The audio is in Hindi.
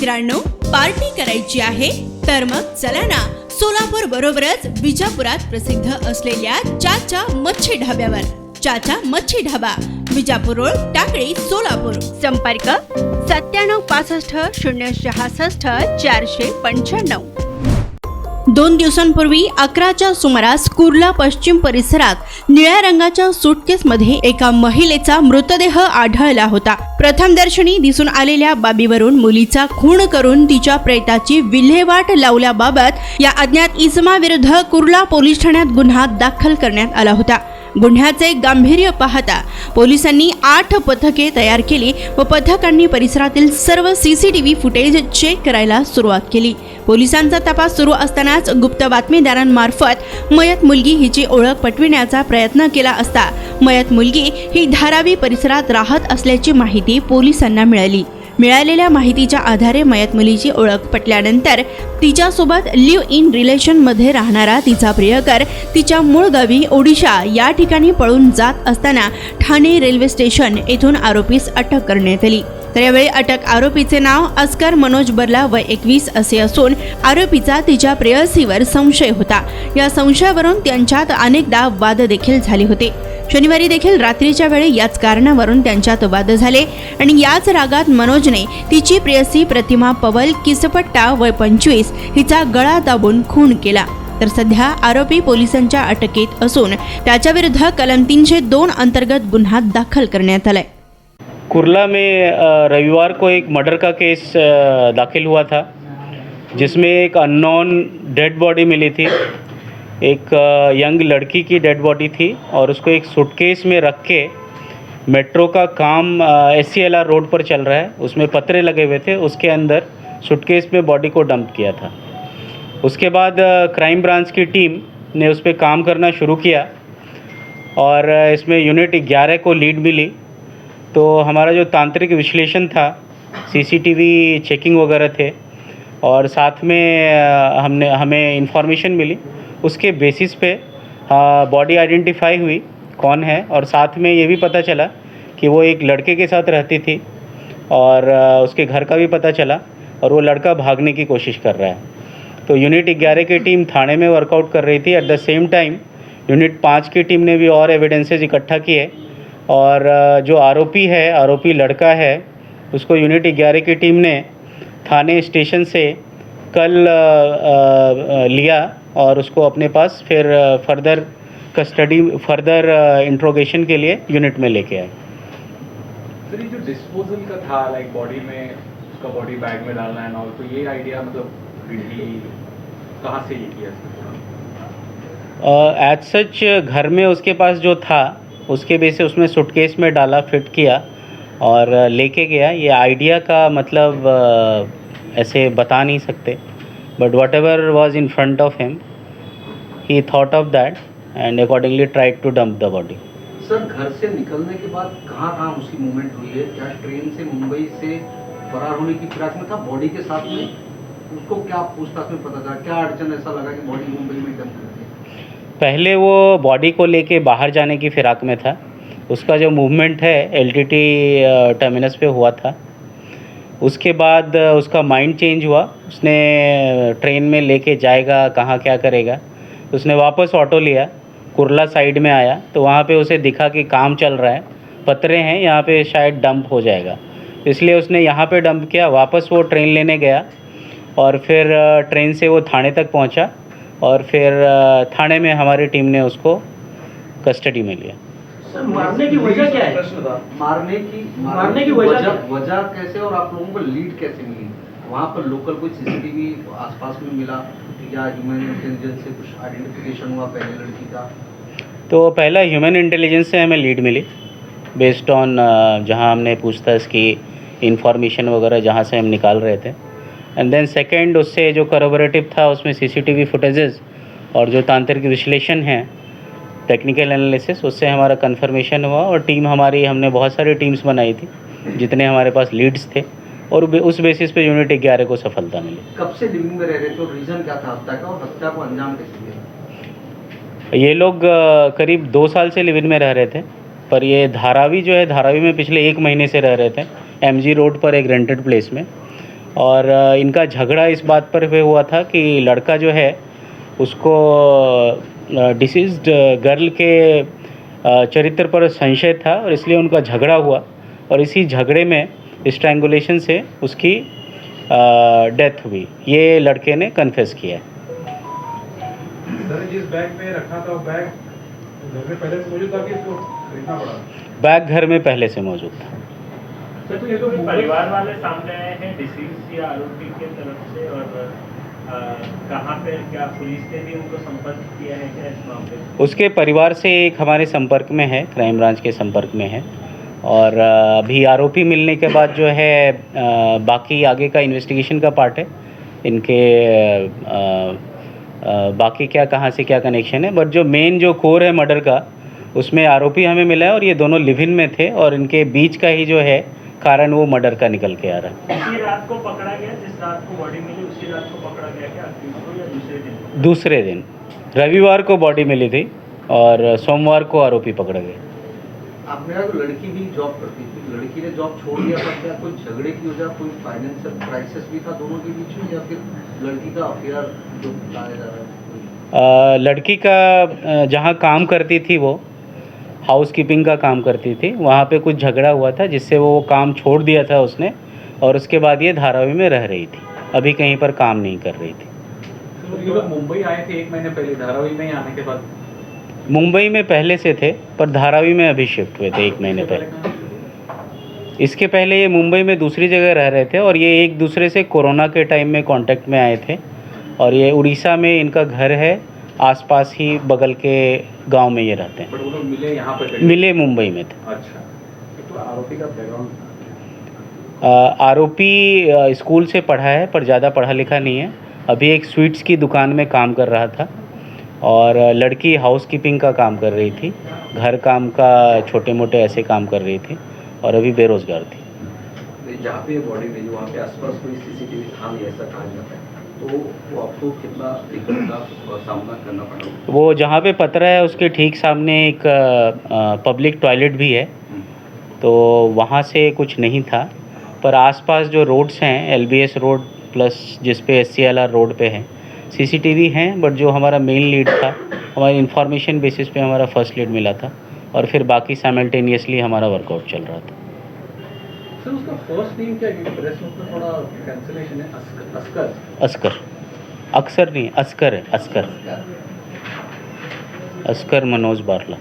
मित्रांनो, पार्टी करायची आहे तर मग चला ना सोलापूर बरोबरच विजापुरात प्रसिद्ध असलेल्या चाचा मच्छी ढाब्यावर. चाचा मच्छी ढाबा, विजापूर रोड, टाकळी, सोलापूर. संपर्क 9765 066 495. 2 दिवसांपूर्वी 11च्या सुमारास कुर्ला पश्चिम परिसरात निळ्या रंगाच्या सूटकेसमध्ये एका महिलेचा मृतदेह आढळला होता. प्रथमदर्शनी दिसून आलेल्या बाबीवरून मुलीचा खून करून तिच्या प्रेताची विल्हेवाट लावल्याबाबत या अज्ञात इसमाविरुद्ध कुर्ला पोलीस ठाण्यात गुन्हा दाखल करण्यात आला होता. गुन्ह्याचे गांभीर्य पाहता पोलिसांनी 8 पथके तयार केली व पथकांनी परिसरातील सर्व CCTV फुटेज चेक करायला सुरुवात केली. पोलिसांचा तपास सुरू असतानाच गुप्त बातमीदारांमार्फत मयत मुलगी हिची ओळख पटविण्याचा प्रयत्न केला असता मयत मुलगी ही धारावी परिसरात राहत असल्याची माहिती पोलिसांना मिळाली. मिळालेल्या माहितीच्या आधारे मयत मुलीची ओळख पटल्यानंतर तिच्यासोबत लिव्ह इन रिलेशनमध्ये राहणारा तिचा प्रियकर तिच्या मूळ गावी ओडिशा या ठिकाणी पळून जात असताना ठाणे रेल्वे स्टेशन येथून आरोपीस अटक करण्यात आली. तर यावेळी अटक आरोपीचे नाव अस्कर मनोज बर्ला वय 21 असे असून आरोपीचा तिच्या प्रेयसीवर संशय होता. या संशयावरून त्यांच्यात अनेकदा वाद देखील झाले होते. शनिवारी देखील रात्रीच्या वेळी याच कारणावरून त्यांच्यात वाद झाले आणि याच रागात मनोजने तिची प्रेयसी प्रतिमा पवल किसपट्टा वय 25 हिचा गळा दाबून खून केला. तर सध्या आरोपी पोलिसांच्या अटकेत असून त्याच्या विरुद्ध कलम 302 अंतर्गत गुन्हा दाखल करण्यात आलाय. कुर्ला में रविवार को एक मर्डर का केस दाखिल हुआ था जिसमें एक अननोन डेड बॉडी मिली थी. एक यंग लड़की की डेड बॉडी थी और उसको एक सूटकेस में रख के मेट्रो का काम SCLR रोड पर चल रहा है, उसमें पतरे लगे हुए थे, उसके अंदर सूटकेस में बॉडी को डंप किया था. उसके बाद क्राइम ब्रांच की टीम ने उस पर काम करना शुरू किया और इसमें यूनिट 11 को लीड मिली. तो हमारा जो तांत्रिक विश्लेषण था, CCTV चेकिंग वगैरह थे और साथ में हमें इंफॉर्मेशन मिली, उसके बेसिस पे बॉडी आइडेंटिफाई हुई कौन है और साथ में ये भी पता चला कि वो एक लड़के के साथ रहती थी और उसके घर का भी पता चला और वो लड़का भागने की कोशिश कर रहा है. तो यूनिट 11 की टीम थाने में वर्कआउट कर रही थी. At the same time unit 5 की टीम ने भी और एविडेंसेस इकट्ठा किए और जो आरोपी लड़का है उसको यूनिट 11 की टीम ने थाने स्टेशन से कल लिया और उसको अपने पास फिर फर्दर इंट्रोगेशन के लिए यूनिट में लेके आए. सर ये जो डिस्पोजल का था, लाइक बॉडी में उसका बॉडी बैग में डालना है और तो ये आइडिया मतलब कहाँ से ये किया? एज सच घर में उसके पास जो था उसके बेस से उसमें सूटकेस में डाला, फिट किया और लेके गया. ये आइडिया का मतलब ऐसे बता नहीं सकते, but whatever was in front of him he thought of that and accordingly tried to dump the body. Sir घर से निकलने के बाद कहाँ उसकी मूवमेंट हुई है? क्या ट्रेन से मुंबई से फरार होने की फिराक में था बॉडी के साथ में? उसको क्या पूछताछ में पता चला, क्या अड़चन ऐसा लगा कि बॉडी मुंबई में डंप कर दी? पहले वो बॉडी को लेके बाहर जाने की फिराक में था. उसका जो मूवमेंट है LTT टर्मिनस पे हुआ था. उसके बाद उसका माइंड चेंज हुआ, उसने ट्रेन में लेके जाएगा कहाँ क्या करेगा, उसने वापस ऑटो लिया, कुर्ला साइड में आया तो वहाँ पे उसे दिखा कि काम चल रहा है, पतरे हैं, यहाँ पे शायद डंप हो जाएगा, इसलिए उसने यहाँ पे डंप किया. वापस वो ट्रेन लेने गया और फिर ट्रेन से वो थाने तक पहुँचा और फिर थाने में हमारी टीम ने उसको कस्टडी में लिया. सर मारने की वजह क्या है? मारने की वजह कैसे और आप लोगों को लीड कैसे मिली? वहाँ पर लोकल कोई CCTV आसपास में मिला या ह्यूमन इंटेलिजेंस से कुछ आइडेंटिफिकेशन हुआ पहले लड़की का? तो पहला ह्यूमन इंटेलिजेंस से हमें लीड मिली बेस्ड ऑन जहाँ हमने पूछताछ की, इंफॉर्मेशन वगैरह जहाँ से हम निकाल रहे थे. एंड देन सेकेंड उससे जो करोबरेटिव था उसमें CCTV फुटेजेस और जो तांत्रिक विश्लेषण है, टेक्निकल एनालिसिस, उससे हमारा कंफर्मेशन हुआ और टीम हमारी, हमने बहुत सारी टीम्स बनाई थी जितने हमारे पास लीड्स थे और उस बेसिस पे यूनिट 11 को सफलता मिली. कब से लिविंग में रह रहे थे और रीज़न क्या था हत्या का और हत्या को अंजाम कैसे दिया? ये लोग करीब 2 साल से लिविंग में रह रहे थे, पर ये धारावी जो है, धारावी में पिछले 1 महीने से रह रहे थे MG रोड पर एक रेंटेड प्लेस में. और इनका झगड़ा इस बात पर भी हुआ था कि लड़का जो है उसको डिसीज्ड गर्ल के चरित्र पर संशय था और इसलिए उनका झगड़ा हुआ और इसी झगड़े में स्ट्रैंगुलेशन से उसकी डेथ हुई। ये लड़के ने कन्फेस किया है। सर जिस बैग में रखा था वो बैग घर में पहले से मौजूद था कि इसको खरीदना पड़ा? बैग घर में पहले से मौजूद था। सर तो ये तो परिवार वाले सामने आए हैं डिसीज या आरोपी के तरफ से, और कहाँ पे क्या पुलिस ने भी उनको संपर्क किया है क्या इस मामले में? उसके परिवार से एक हमारे संपर्क में है, क्राइम ब्रांच के संपर्क में है और अभी आरोपी मिलने के बाद जो है बाकी आगे का इन्वेस्टिगेशन का पार्ट है इनके बाकी क्या कहाँ से क्या कनेक्शन है, बट जो मेन जो कोर है मर्डर का उसमें आरोपी हमें मिला है और ये दोनों लिव इन में थे और इनके बीच का ही जो है कारण वो मर्डर का निकल के आ रहा है। उसी रात को पकड़ा गया, जिस रात को बॉडी मिली उसी रात को पकड़ा गया क्या अक्यूज़ या दूसरे दिन? दूसरे दिन रविवार को बॉडी मिली थी और सोमवार को आरोपी पकड़ा गया। आपने कहा तो लड़की भी जॉब करती थी, लड़की ने जॉब छोड़ दिया था, क्या कोई झगड़े की वजह, कोई फाइनेंशियल क्राइसिस भी था दोनों के बीच में, या फिर लड़की का अफेयर जो बताया जा रहा है? लड़की का जहाँ काम करती थी वो हाउस कीपिंग का काम करती थी, वहाँ पे कुछ झगड़ा हुआ था जिससे वो काम छोड़ दिया था उसने और उसके बाद ये धारावी में रह रही थी, अभी कहीं पर काम नहीं कर रही थी। तो ये लोग मुंबई आए थे 1 महीने पहले, धारावी में ही आने के बाद मुंबई में पहले से थे पर धारावी में अभी शिफ्ट हुए थे 1 महीने पहले। इसके पहले ये मुंबई में दूसरी जगह रह रहे थे और ये एक दूसरे से कोरोना के टाइम में कांटेक्ट में आए थे और ये उड़ीसा में इनका घर है, आसपास ही बगल के गांव में ये रहते हैं। बट वो लोग मिले यहाँ पर? मिले मुंबई में थे। अच्छा, तो आरोपी का बैकग्राउंड? आरोपी स्कूल से पढ़ा है पर ज़्यादा पढ़ा लिखा नहीं है, अभी एक स्वीट्स की दुकान में काम कर रहा था और लड़की हाउस कीपिंग का काम कर रही थी, घर काम का छोटे मोटे ऐसे काम कर रही थी और अभी बेरोज़गार थी। जहाँ पे बॉडी मिली वहाँ पे आसपास कोई सीसीटीवी था नहीं ऐसा कहा जाता है, तो वो आपको कितना दिक्कत का सामना करना पड़ा? वो जहाँ पे पतरा है उसके ठीक सामने एक पब्लिक टॉयलेट भी है, तो वहाँ से कुछ नहीं था, पर आसपास जो रोड्स हैं LBS रोड प्लस जिस पे SCLR रोड पे है CCTV हैं, बट जो हमारा मेन लीड था हमारी इन्फॉर्मेशन बेसिस पे हमारा फर्स्ट लीड मिला था और फिर बाकी साइमल्टेनियसली हमारा वर्कआउट चल रहा था। सर उसका फर्स्ट नेम क्या है? प्रेस नोट में थोड़ा कैंसिलेशन है, अस्कर। अस्कर, अक्सर नहीं, अस्कर है, अस्कर, अस्कर मनोज बारला।